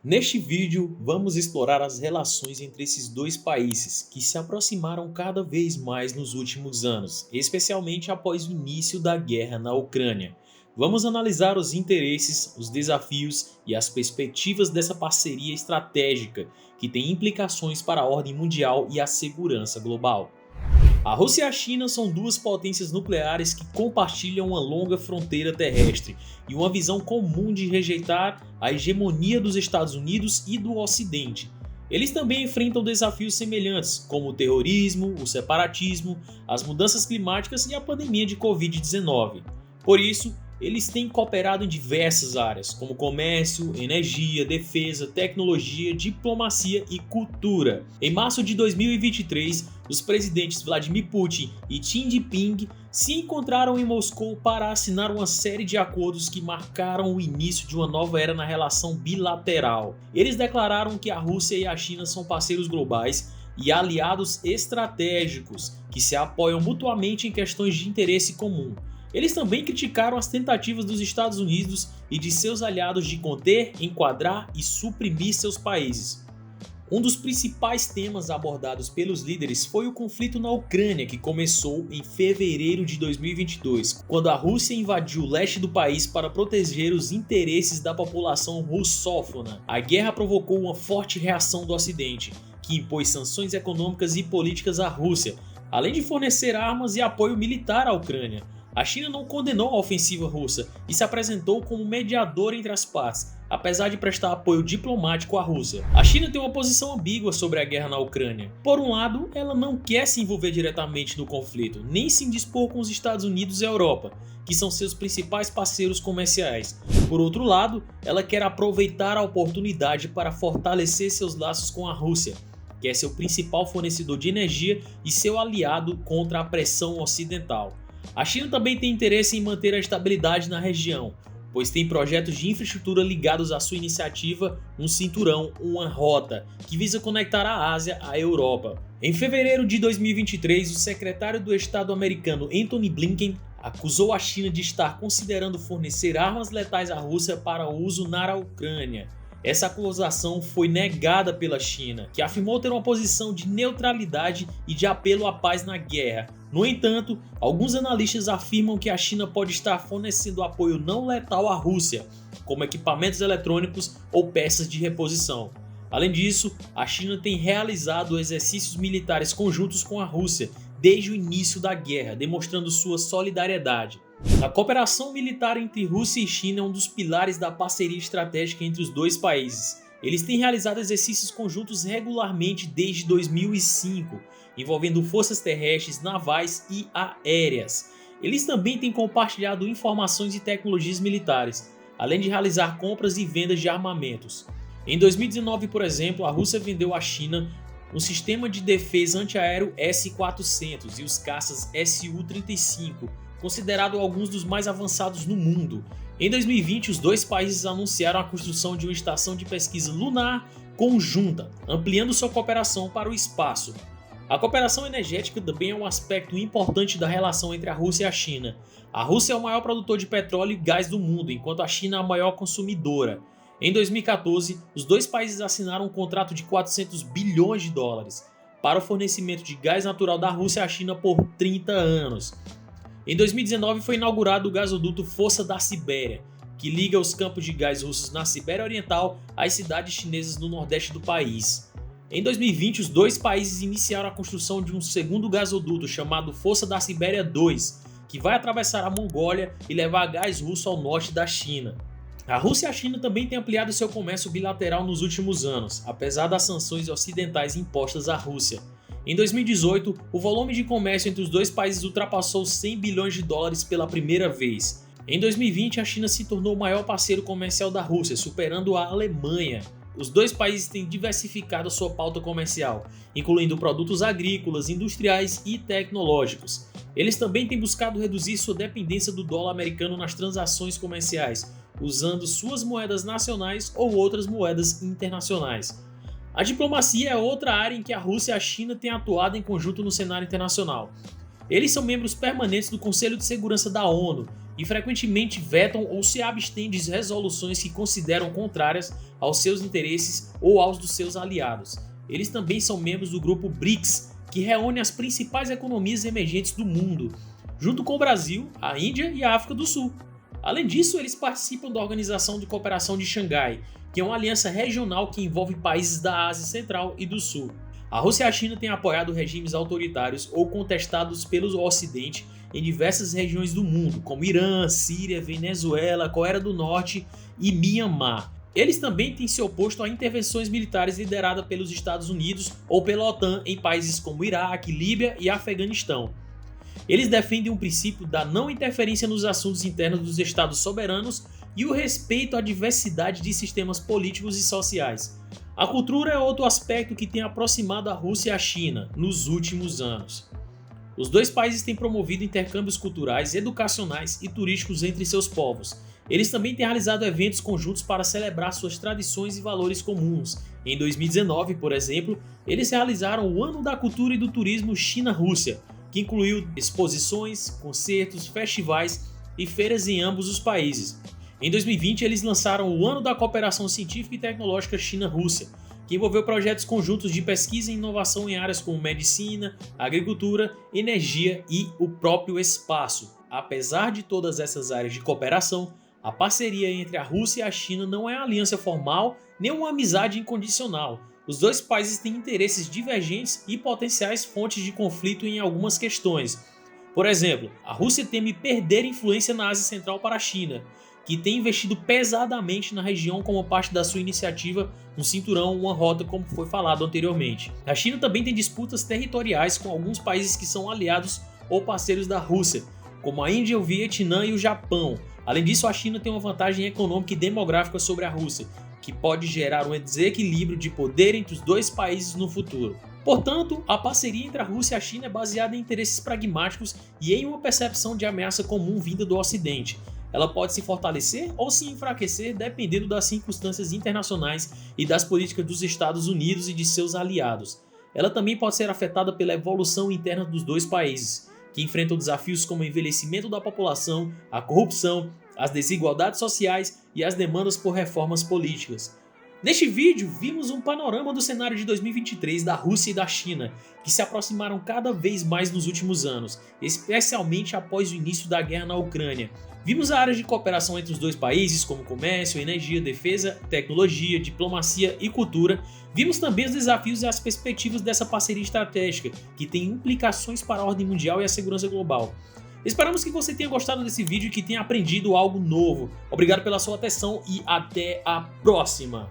Neste vídeo, vamos explorar as relações entre esses dois países que se aproximaram cada vez mais nos últimos anos, especialmente após o início da guerra na Ucrânia. Vamos analisar os interesses, os desafios e as perspectivas dessa parceria estratégica que tem implicações para a ordem mundial e a segurança global. A Rússia e a China são duas potências nucleares que compartilham uma longa fronteira terrestre e uma visão comum de rejeitar a hegemonia dos Estados Unidos e do Ocidente. Eles também enfrentam desafios semelhantes, como o terrorismo, o separatismo, as mudanças climáticas e a pandemia de Covid-19. Por isso, eles têm cooperado em diversas áreas, como comércio, energia, defesa, tecnologia, diplomacia e cultura. Em março de 2023, os presidentes Vladimir Putin e Xi Jinping se encontraram em Moscou para assinar uma série de acordos que marcaram o início de uma nova era na relação bilateral. Eles declararam que a Rússia e a China são parceiros globais e aliados estratégicos que se apoiam mutuamente em questões de interesse comum. Eles também criticaram as tentativas dos Estados Unidos e de seus aliados de conter, enquadrar e suprimir seus países. Um dos principais temas abordados pelos líderes foi o conflito na Ucrânia, que começou em fevereiro de 2022, quando a Rússia invadiu o leste do país para proteger os interesses da população russófona. A guerra provocou uma forte reação do Ocidente, que impôs sanções econômicas e políticas à Rússia, além de fornecer armas e apoio militar à Ucrânia. A China não condenou a ofensiva russa e se apresentou como mediador entre as partes, apesar de prestar apoio diplomático à Rússia. A China tem uma posição ambígua sobre a guerra na Ucrânia. Por um lado, ela não quer se envolver diretamente no conflito, nem se indispor com os Estados Unidos e a Europa, que são seus principais parceiros comerciais. Por outro lado, ela quer aproveitar a oportunidade para fortalecer seus laços com a Rússia, que é seu principal fornecedor de energia e seu aliado contra a pressão ocidental. A China também tem interesse em manter a estabilidade na região, pois tem projetos de infraestrutura ligados à sua iniciativa Um Cinturão, uma Rota, que visa conectar a Ásia à Europa. Em fevereiro de 2023, o secretário do Estado americano Antony Blinken acusou a China de estar considerando fornecer armas letais à Rússia para uso na Ucrânia. Essa acusação foi negada pela China, que afirmou ter uma posição de neutralidade e de apelo à paz na guerra. No entanto, alguns analistas afirmam que a China pode estar fornecendo apoio não letal à Rússia, como equipamentos eletrônicos ou peças de reposição. Além disso, a China tem realizado exercícios militares conjuntos com a Rússia desde o início da guerra, demonstrando sua solidariedade. A cooperação militar entre Rússia e China é um dos pilares da parceria estratégica entre os dois países. Eles têm realizado exercícios conjuntos regularmente desde 2005, envolvendo forças terrestres, navais e aéreas. Eles também têm compartilhado informações e tecnologias militares, além de realizar compras e vendas de armamentos. Em 2019, por exemplo, a Rússia vendeu à China um sistema de defesa antiaéreo S-400 e os caças Su-35, considerado alguns dos mais avançados no mundo. Em 2020, os dois países anunciaram a construção de uma estação de pesquisa lunar conjunta, ampliando sua cooperação para o espaço. A cooperação energética também é um aspecto importante da relação entre a Rússia e a China. A Rússia é o maior produtor de petróleo e gás do mundo, enquanto a China é a maior consumidora. Em 2014, os dois países assinaram um contrato de 400 bilhões de dólares para o fornecimento de gás natural da Rússia à China por 30 anos. Em 2019 foi inaugurado o gasoduto Força da Sibéria, que liga os campos de gás russos na Sibéria Oriental às cidades chinesas no nordeste do país. Em 2020, os dois países iniciaram a construção de um segundo gasoduto chamado Força da Sibéria 2, que vai atravessar a Mongólia e levar gás russo ao norte da China. A Rússia e a China também têm ampliado seu comércio bilateral nos últimos anos, apesar das sanções ocidentais impostas à Rússia. Em 2018, o volume de comércio entre os dois países ultrapassou 100 bilhões de dólares pela primeira vez. Em 2020, a China se tornou o maior parceiro comercial da Rússia, superando a Alemanha. Os dois países têm diversificado sua pauta comercial, incluindo produtos agrícolas, industriais e tecnológicos. Eles também têm buscado reduzir sua dependência do dólar americano nas transações comerciais, usando suas moedas nacionais ou outras moedas internacionais. A diplomacia é outra área em que a Rússia e a China têm atuado em conjunto no cenário internacional. Eles são membros permanentes do Conselho de Segurança da ONU e frequentemente vetam ou se abstêm de resoluções que consideram contrárias aos seus interesses ou aos dos seus aliados. Eles também são membros do grupo BRICS, que reúne as principais economias emergentes do mundo, junto com o Brasil, a Índia e a África do Sul. Além disso, eles participam da Organização de Cooperação de Xangai, que é uma aliança regional que envolve países da Ásia Central e do Sul. A Rússia e a China têm apoiado regimes autoritários ou contestados pelo Ocidente em diversas regiões do mundo, como Irã, Síria, Venezuela, Coreia do Norte e Myanmar. Eles também têm se oposto a intervenções militares lideradas pelos Estados Unidos ou pela OTAN em países como Iraque, Líbia e Afeganistão. Eles defendem o princípio da não interferência nos assuntos internos dos estados soberanos e o respeito à diversidade de sistemas políticos e sociais. A cultura é outro aspecto que tem aproximado a Rússia e a China nos últimos anos. Os dois países têm promovido intercâmbios culturais, educacionais e turísticos entre seus povos. Eles também têm realizado eventos conjuntos para celebrar suas tradições e valores comuns. Em 2019, por exemplo, eles realizaram o Ano da Cultura e do Turismo China-Rússia, que incluiu exposições, concertos, festivais e feiras em ambos os países. Em 2020, eles lançaram o Ano da Cooperação Científica e Tecnológica China-Rússia, que envolveu projetos conjuntos de pesquisa e inovação em áreas como medicina, agricultura, energia e o próprio espaço. Apesar de todas essas áreas de cooperação, a parceria entre a Rússia e a China não é uma aliança formal nem uma amizade incondicional. Os dois países têm interesses divergentes e potenciais fontes de conflito em algumas questões. Por exemplo, a Rússia teme perder influência na Ásia Central para a China, que tem investido pesadamente na região como parte da sua iniciativa Um Cinturão, uma Rota, como foi falado anteriormente. A China também tem disputas territoriais com alguns países que são aliados ou parceiros da Rússia, como a Índia, o Vietnã e o Japão. Além disso, a China tem uma vantagem econômica e demográfica sobre a Rússia, que pode gerar um desequilíbrio de poder entre os dois países no futuro. Portanto, a parceria entre a Rússia e a China é baseada em interesses pragmáticos e em uma percepção de ameaça comum vinda do Ocidente. Ela pode se fortalecer ou se enfraquecer dependendo das circunstâncias internacionais e das políticas dos Estados Unidos e de seus aliados. Ela também pode ser afetada pela evolução interna dos dois países, que enfrentam desafios como o envelhecimento da população, a corrupção, as desigualdades sociais e as demandas por reformas políticas. Neste vídeo, vimos um panorama do cenário de 2023 da Rússia e da China, que se aproximaram cada vez mais nos últimos anos, especialmente após o início da guerra na Ucrânia. Vimos áreas de cooperação entre os dois países, como comércio, energia, defesa, tecnologia, diplomacia e cultura. Vimos também os desafios e as perspectivas dessa parceria estratégica, que tem implicações para a ordem mundial e a segurança global. Esperamos que você tenha gostado desse vídeo e que tenha aprendido algo novo. Obrigado pela sua atenção e até a próxima!